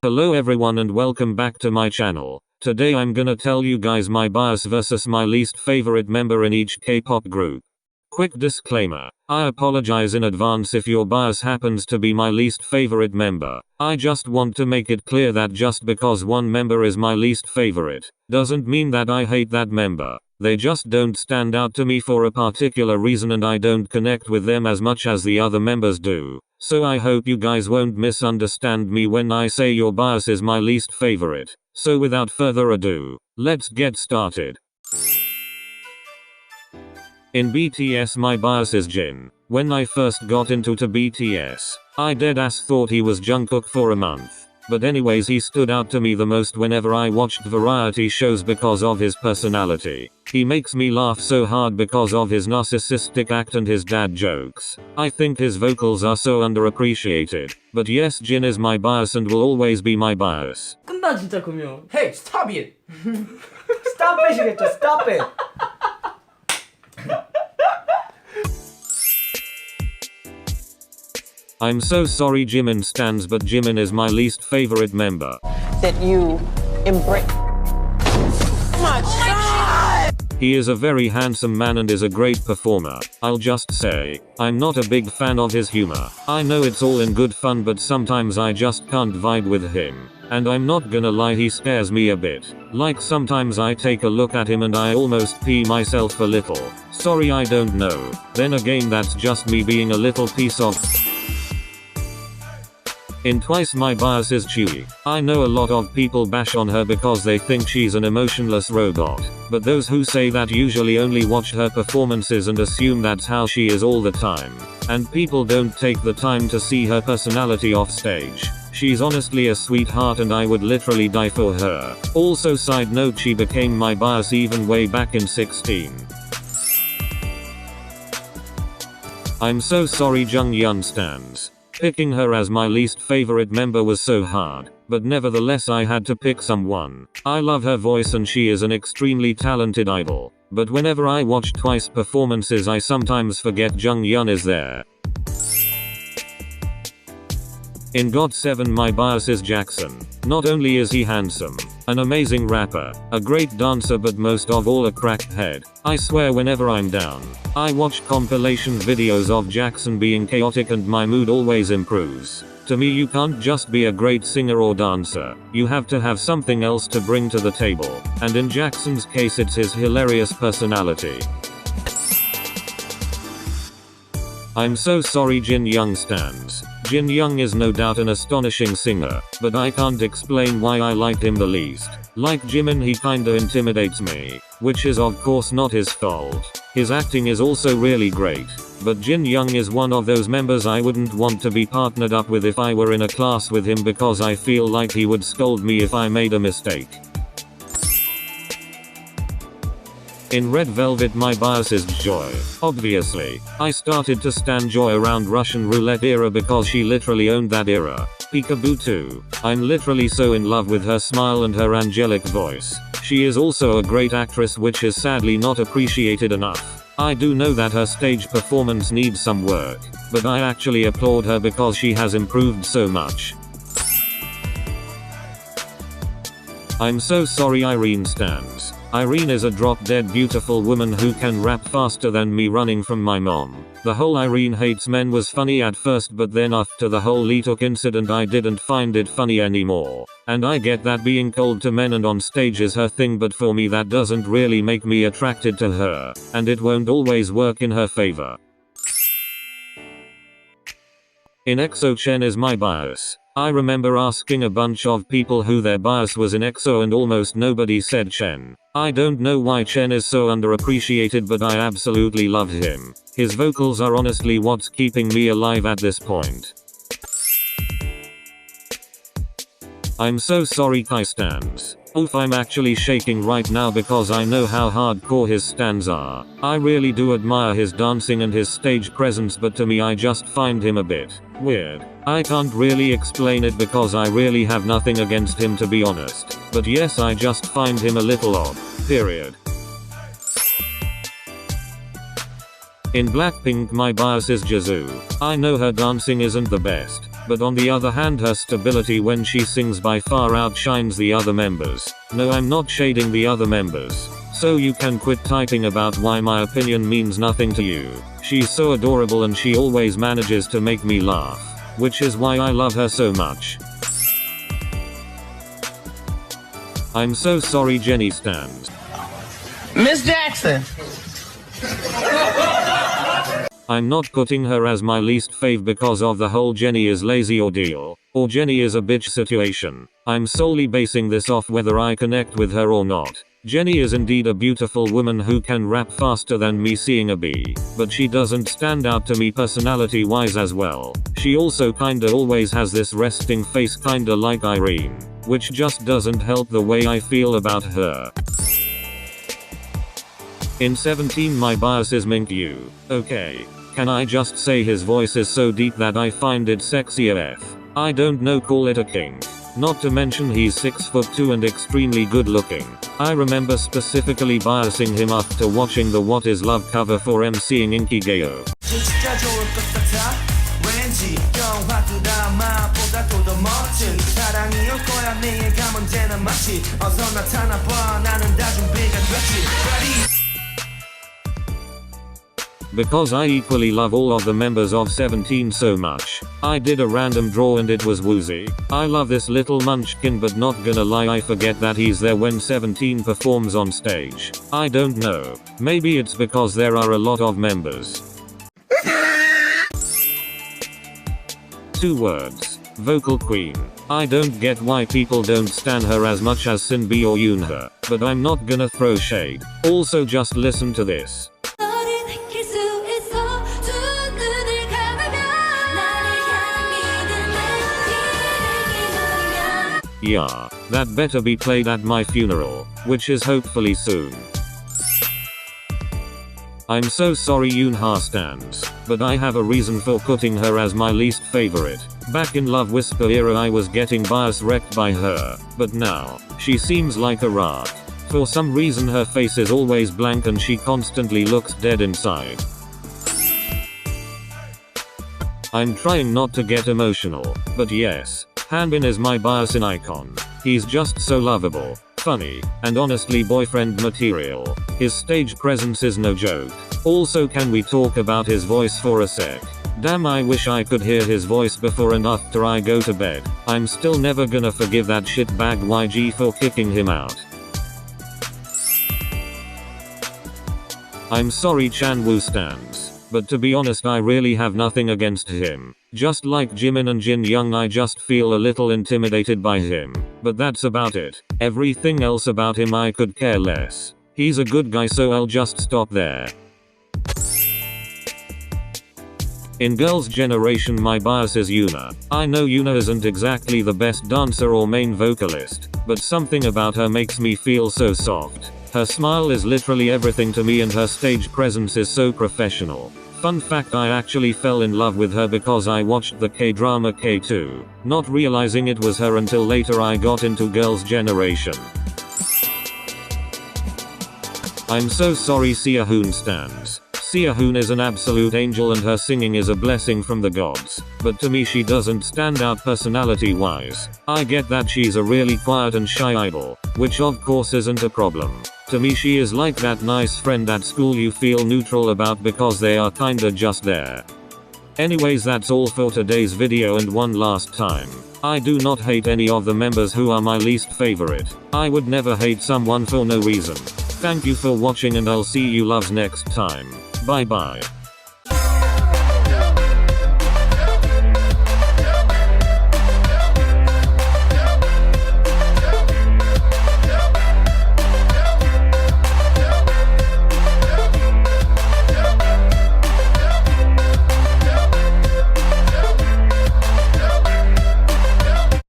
Hello everyone and welcome back to my channel. Today I'm gonna tell you guys my bias versus my least favorite member in each K-pop group. Quick disclaimer, I apologize in advance if your bias happens to be my least favorite member. I just want to make it clear that just because one member is my least favorite, doesn't mean that I hate that member. They just don't stand out to me for a particular reason and I don't connect with them as much as the other members do. So I hope you guys won't misunderstand me when I say your bias is my least favorite. So without further ado, let's get started. In BTS my bias is Jin. When I first got into BTS, I deadass thought he was Jungkook for a month. But anyways, he stood out to me the most whenever I watched variety shows because of his personality. He makes me laugh so hard because of his narcissistic act and his dad jokes. I think his vocals are so underappreciated. But yes, Jin is my bias and will always be my bias. 끝나 진짜 그러면. Hey, stop it. Stop it이겠죠. Stop it. I'm so sorry Jimin stans, but Jimin is my least favorite member. That you embrace. He is a very handsome man and is a great performer. I'll just say, I'm not a big fan of his humor. I know it's all in good fun, but sometimes I just can't vibe with him. And I'm not gonna lie, he scares me a bit. Like sometimes I take a look at him and I almost pee myself a little. Sorry, I don't know. Then again, that's just me being a little piece of. In Twice my bias is Chewie. I know a lot of people bash on her because they think she's an emotionless robot. But those who say that usually only watch her performances and assume that's how she is all the time. And people don't take the time to see her personality off stage. She's honestly a sweetheart and I would literally die for her. Also, side note, she became my bias even way back in 16. I'm so sorry Junghyun stans. Picking her as my least favorite member was so hard, but nevertheless I had to pick someone. I love her voice and she is an extremely talented idol, but whenever I watch Twice performances I sometimes forget Junghyun is there. In GOT7 my bias is Jackson. Not only is he handsome, an amazing rapper, a great dancer, but most of all a crackhead. I swear whenever I'm down, I watch compilation videos of Jackson being chaotic and my mood always improves. To me, you can't just be a great singer or dancer, you have to have something else to bring to the table, and in Jackson's case it's his hilarious personality. I'm so sorry Jin Young stans. Jin Young is no doubt an astonishing singer, but I can't explain why I like him the least. Like Jimin, he kinda intimidates me, which is of course not his fault. His acting is also really great, but Jin Young is one of those members I wouldn't want to be partnered up with if I were in a class with him because I feel like he would scold me if I made a mistake. In Red Velvet my bias is Joy. Obviously, I started to stan Joy around Russian Roulette era because she literally owned that era. Peekaboo too. I'm literally so in love with her smile and her angelic voice. She is also a great actress, which is sadly not appreciated enough. I do know that her stage performance needs some work, but I actually applaud her because she has improved so much. I'm so sorry Irene stans. Irene is a drop-dead beautiful woman who can rap faster than me running from my mom. The whole Irene hates men was funny at first, but then after the whole Leetuk incident I didn't find it funny anymore. And I get that being cold to men and on stage is her thing, but for me that doesn't really make me attracted to her, and it won't always work in her favor. In EXO Chen is my bias. I remember asking a bunch of people who their bias was in EXO and almost nobody said Chen. I don't know why Chen is so underappreciated, but I absolutely love him. His vocals are honestly what's keeping me alive at this point. I'm so sorry Kai stans. Oof, I'm actually shaking right now because I know how hardcore his stans are. I really do admire his dancing and his stage presence, but to me I just find him a bit weird. I can't really explain it because I really have nothing against him, to be honest. But yes, I just find him a little odd. Period. In Blackpink my bias is Jisoo. I know her dancing isn't the best, but on the other hand her stability when she sings by far outshines the other members. No, I'm not shading the other members. So you can quit typing about why my opinion means nothing to you. She's so adorable and she always manages to make me laugh, which is why I love her so much. I'm so sorry Jenny stands. Miss Jackson. I'm not putting her as my least fave because of the whole Jenny is lazy ordeal, or Jenny is a bitch situation. I'm solely basing this off whether I connect with her or not. Jenny is indeed a beautiful woman who can rap faster than me seeing a bee, but she doesn't stand out to me personality wise as well. She also kinda always has this resting face kinda like Irene, which just doesn't help the way I feel about her. In 17 my bias is Mink Yu. Okay. Can I just say his voice is so deep that I find it sexy AF. I don't know, call it a kink. Not to mention he's 6'2" and extremely good looking. I remember specifically biasing him after watching the What Is Love cover for MCing Inkigayo. Because I equally love all of the members of 17 so much, I did a random draw and it was Woozy. I love this little munchkin, but not gonna lie, I forget that he's there when 17 performs on stage. I don't know. Maybe it's because there are a lot of members. 2 words. Vocal queen. I don't get why people don't stan her as much as Sinbi or ughh, but I'm not gonna throw shade. Also just listen to this. Yeah, that better be played at my funeral, which is hopefully soon. I'm so sorry ughh stands, but I have a reason for putting her as my least favorite. Back in Love Whisper era I was getting bias wrecked by her, but now, she seems like a rat. For some reason her face is always blank and she constantly looks dead inside. I'm trying not to get emotional, but yes, Hanbin is my bias in icon. He's just so lovable, funny, and honestly boyfriend material. His stage presence is no joke. Also, can we talk about his voice for a sec? Damn, I wish I could hear his voice before and after I go to bed. I'm still never gonna forgive that shitbag YG for kicking him out. I'm sorry Chanwoo stands, but to be honest I really have nothing against him. Just like Jimin and Jin Young, I just feel a little intimidated by him. But that's about it. Everything else about him I could care less. He's a good guy, so I'll just stop there. In Girls' Generation my bias is Yuna. I know Yuna isn't exactly the best dancer or main vocalist, but something about her makes me feel so soft. Her smile is literally everything to me and her stage presence is so professional. Fun fact, I actually fell in love with her because I watched the K-drama K2, not realizing it was her until later I got into Girls' Generation. I'm so sorry Sia Hoon stands. Sia Hoon is an absolute angel and her singing is a blessing from the gods, but to me she doesn't stand out personality wise. I get that she's a really quiet and shy idol, which of course isn't a problem. To me she is like that nice friend at school you feel neutral about because they are kinda just there. Anyways, that's all for today's video, and one last time, I do not hate any of the members who are my least favorite. I would never hate someone for no reason. Thank you for watching and I'll see you loves next time. Bye bye.